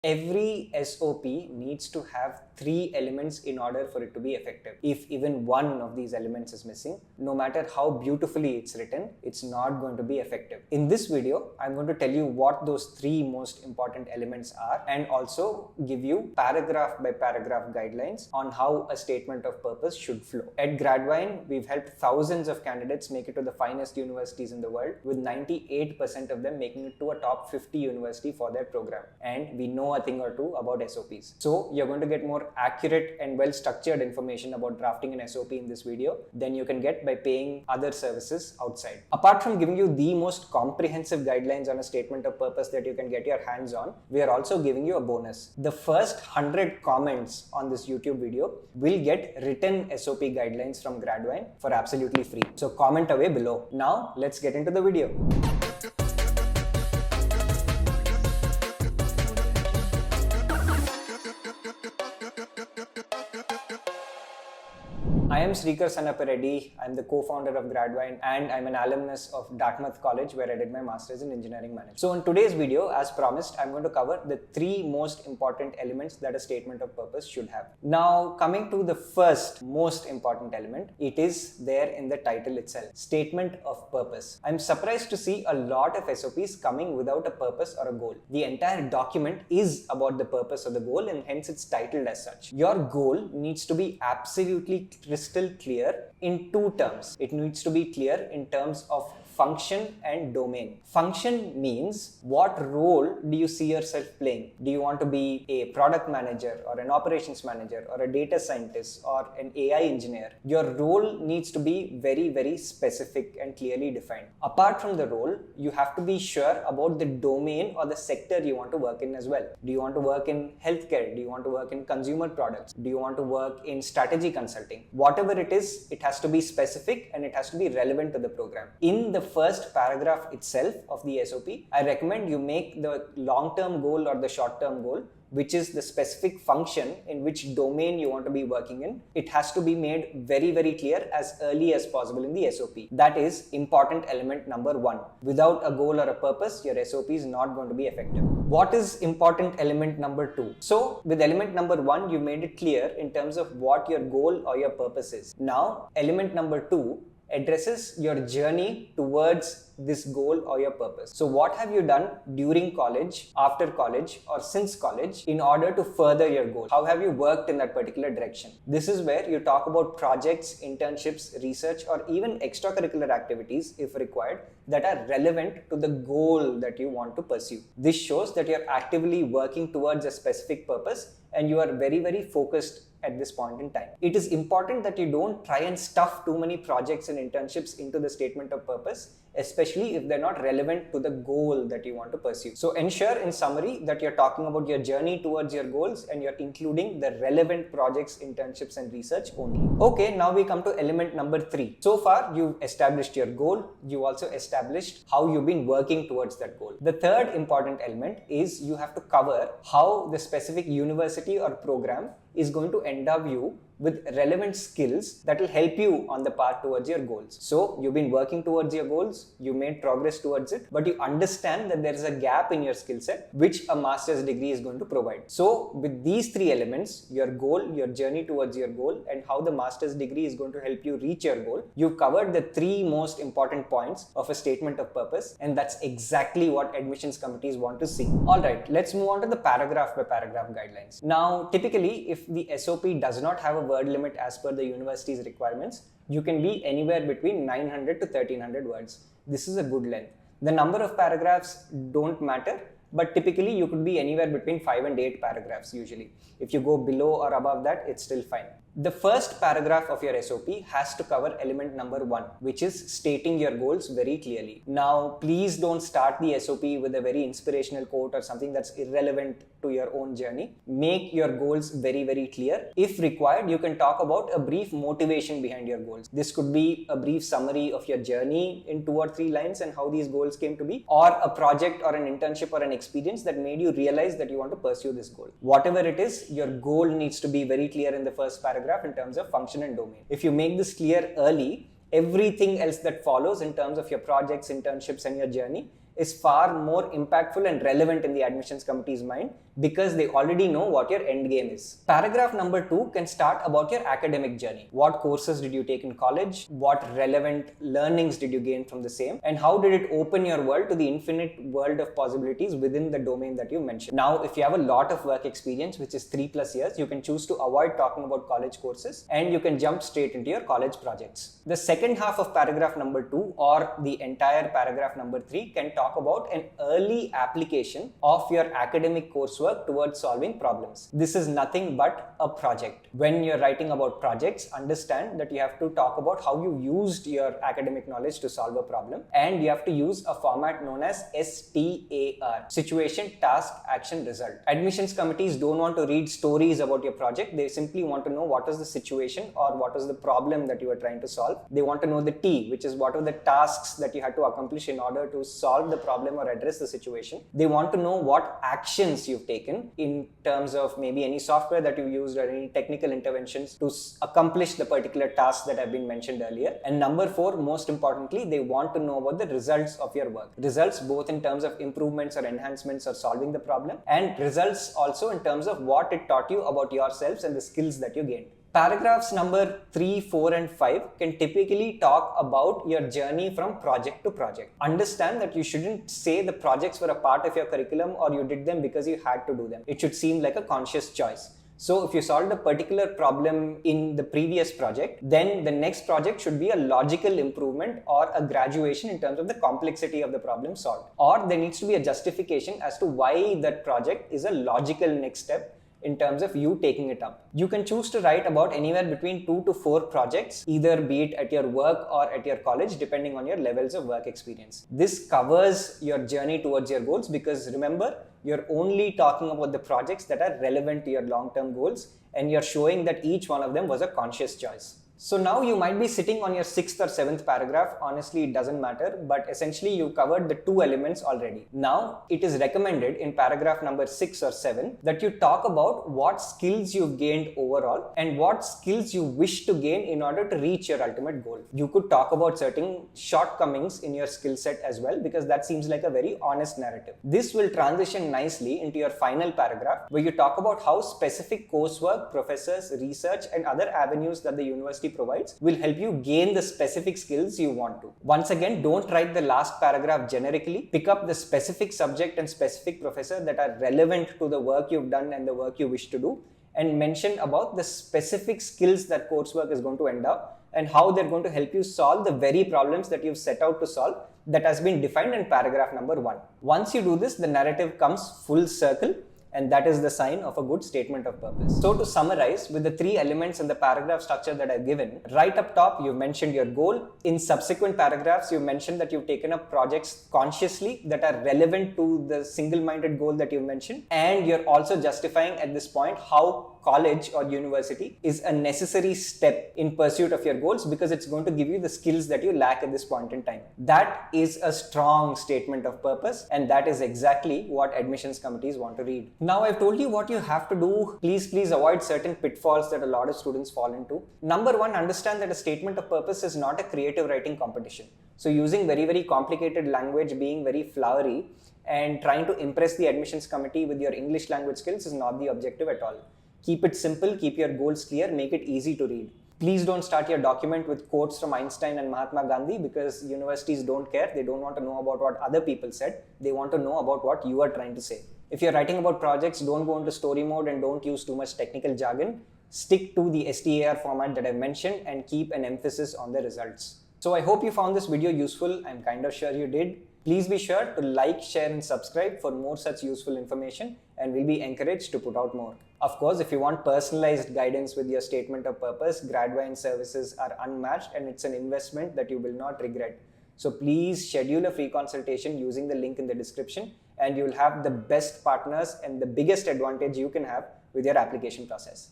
Every SOP needs to have 3 elements in order for it to be effective. If even one of these elements is missing, no matter how beautifully it's written, it's not going to be effective. In this video, I'm going to tell you what those 3 most important elements are and also give you paragraph by paragraph guidelines on how a statement of purpose should flow. At Gradvine, we've helped thousands of candidates make it to the finest universities in the world, with 98% of them making it to a top 50 university for their program. And we know a thing or two about SOPs. So you're going to get more accurate and well-structured information about drafting an SOP in this video than you can get by paying other services outside. Apart from giving you the most comprehensive guidelines on a statement of purpose that you can get your hands on, we are also giving you a bonus. The first 100 comments on this YouTube video will get written SOP guidelines from Gradvine for absolutely free. So comment away below. Now let's get into the video. I am Sreekar Sanapareddy. I'm the co-founder of Gradvine and I'm an alumnus of Dartmouth College where I did my master's in engineering management. So in today's video, as promised, I'm going to cover the 3 most important elements that a statement of purpose should have. Now, coming to the first most important element, it is there in the title itself, statement of purpose. I'm surprised to see a lot of SOPs coming without a purpose or a goal. The entire document is about the purpose or the goal and hence it's titled as such. Your goal needs to be absolutely crystal clear in 2 terms. It needs to be clear in terms of function and domain. Function means what role do you see yourself playing? Do you want to be a product manager or an operations manager or a data scientist or an AI engineer? Your role needs to be very, very specific and clearly defined. Apart from the role, you have to be sure about the domain or the sector you want to work in as well. Do you want to work in healthcare? Do you want to work in consumer products? Do you want to work in strategy consulting? Whatever it is, it has to be specific and it has to be relevant to the program. In the first paragraph itself of the SOP, I recommend you make the long-term goal or the short-term goal, which is the specific function in which domain you want to be working in. It has to be made very, very clear as early as possible in the SOP. That is important element number 1. Without a goal or a purpose, your SOP is not going to be effective. What is important element number 2? So with element number 1, you made it clear in terms of what your goal or your purpose is. Now, element number 2 addresses your journey towards this goal or your purpose. So what have you done during college, after college, or since college in order to further your goal? How have you worked in that particular direction? This is where you talk about projects, internships, research, or even extracurricular activities, if required, that are relevant to the goal that you want to pursue. This shows that you're actively working towards a specific purpose and you are very, very focused at this point in time. It is important that you don't try and stuff too many projects and internships into the statement of purpose, especially if they're not relevant to the goal that you want to pursue. So ensure in summary that you're talking about your journey towards your goals and you're including the relevant projects, internships and research only. Okay, now we come to element number 3. So far, you've established your goal. You also established how you've been working towards that goal. The third important element is you have to cover how the specific university or program is going to endow you with relevant skills that will help you on the path towards your goals. So you've been working towards your goals, you made progress towards it, but you understand that there is a gap in your skill set which a master's degree is going to provide. So with these 3 elements, your goal, your journey towards your goal, and how the master's degree is going to help you reach your goal, you've covered the 3 most important points of a statement of purpose, and that's exactly what admissions committees want to see. Alright, let's move on to the paragraph by paragraph guidelines. Now, typically, if the SOP does not have a word limit as per the university's requirements, you can be anywhere between 900 to 1300 words. This is a good length. The number of paragraphs don't matter, but typically you could be anywhere between 5 and 8 paragraphs usually. If you go below or above that, it's still fine. The first paragraph of your SOP has to cover element number 1, which is stating your goals very clearly. Now, please don't start the SOP with a very inspirational quote or something that's irrelevant to your own journey. Make your goals very, very clear. If required, you can talk about a brief motivation behind your goals. This could be a brief summary of your journey in 2 or 3 lines and how these goals came to be, or a project or an internship or an experience that made you realize that you want to pursue this goal. Whatever it is, your goal needs to be very clear in the first paragraph in terms of function and domain. If you make this clear early, everything else that follows in terms of your projects, internships and your journey is far more impactful and relevant in the admissions committee's mind because they already know what your end game is. Paragraph number 2 can start about your academic journey. What courses did you take in college? What relevant learnings did you gain from the same? And how did it open your world to the infinite world of possibilities within the domain that you mentioned? Now, if you have a lot of work experience, which is 3+ years, you can choose to avoid talking about college courses and you can jump straight into your college projects. The second half of paragraph number 2 or the entire paragraph number 3 can talk about an early application of your academic coursework towards solving problems. This is nothing but a project. When you're writing about projects, understand that you have to talk about how you used your academic knowledge to solve a problem, and you have to use a format known as STAR, situation, task, action, result. Admissions committees don't want to read stories about your project. They simply want to know what is the situation or what is the problem that you are trying to solve. They want to know the T, which is what are the tasks that you had to accomplish in order to solve the problem or address the situation. They want to know what actions you've taken in terms of maybe any software that you used or any technical interventions to accomplish the particular tasks that have been mentioned earlier. And number 4, most importantly, they want to know about the results of your work. Results both in terms of improvements or enhancements or solving the problem, and results also in terms of what it taught you about yourselves and the skills that you gained. Paragraphs number 3, 4 and 5 can typically talk about your journey from project to project. Understand that you shouldn't say the projects were a part of your curriculum or you did them because you had to do them. It should seem like a conscious choice. So if you solved a particular problem in the previous project, then the next project should be a logical improvement or a graduation in terms of the complexity of the problem solved. Or there needs to be a justification as to why that project is a logical next step in terms of you taking it up. You can choose to write about anywhere between 2 to 4 projects, either be it at your work or at your college, depending on your levels of work experience. This covers your journey towards your goals, because remember, you're only talking about the projects that are relevant to your long-term goals, and you're showing that each one of them was a conscious choice. So now you might be sitting on your 6th or 7th paragraph. Honestly, it doesn't matter, but essentially you covered the 2 elements already. Now it is recommended in paragraph number 6 or 7 that you talk about what skills you've gained overall and what skills you wish to gain in order to reach your ultimate goal. You could talk about certain shortcomings in your skill set as well, because that seems like a very honest narrative. This will transition nicely into your final paragraph, where you talk about how specific coursework, professors, research and other avenues that the university provides will help you gain the specific skills you want to. Once again, don't write the last paragraph generically. Pick up the specific subject and specific professor that are relevant to the work you've done and the work you wish to do, and mention about the specific skills that coursework is going to end up and how they're going to help you solve the very problems that you've set out to solve that has been defined in paragraph number 1. Once you do this, the narrative comes full circle, and that is the sign of a good statement of purpose. So to summarize, with the 3 elements in the paragraph structure that I've given, right up top, you've mentioned your goal. In subsequent paragraphs, you've mentioned that you've taken up projects consciously that are relevant to the single-minded goal that you've mentioned. And you're also justifying at this point how college or university is a necessary step in pursuit of your goals, because it's going to give you the skills that you lack at this point in time. That is a strong statement of purpose, and that is exactly what admissions committees want to read. Now I've told you what you have to do. Please avoid certain pitfalls that a lot of students fall into. Number 1, understand that a statement of purpose is not a creative writing competition. So using very complicated language, being very flowery and trying to impress the admissions committee with your English language skills is not the objective at all. Keep it simple, keep your goals clear, make it easy to read. Please don't start your document with quotes from Einstein and Mahatma Gandhi, because universities don't care. They don't want to know about what other people said. They want to know about what you are trying to say. If you're writing about projects, don't go into story mode and don't use too much technical jargon. Stick to the STAR format that I mentioned and keep an emphasis on the results. So I hope you found this video useful. I'm kind of sure you did. Please be sure to like, share and subscribe for more such useful information, and we'll be encouraged to put out more. Of course, if you want personalized guidance with your statement of purpose, Gradvine services are unmatched, and it's an investment that you will not regret. So please schedule a free consultation using the link in the description, and you'll have the best partners and the biggest advantage you can have with your application process.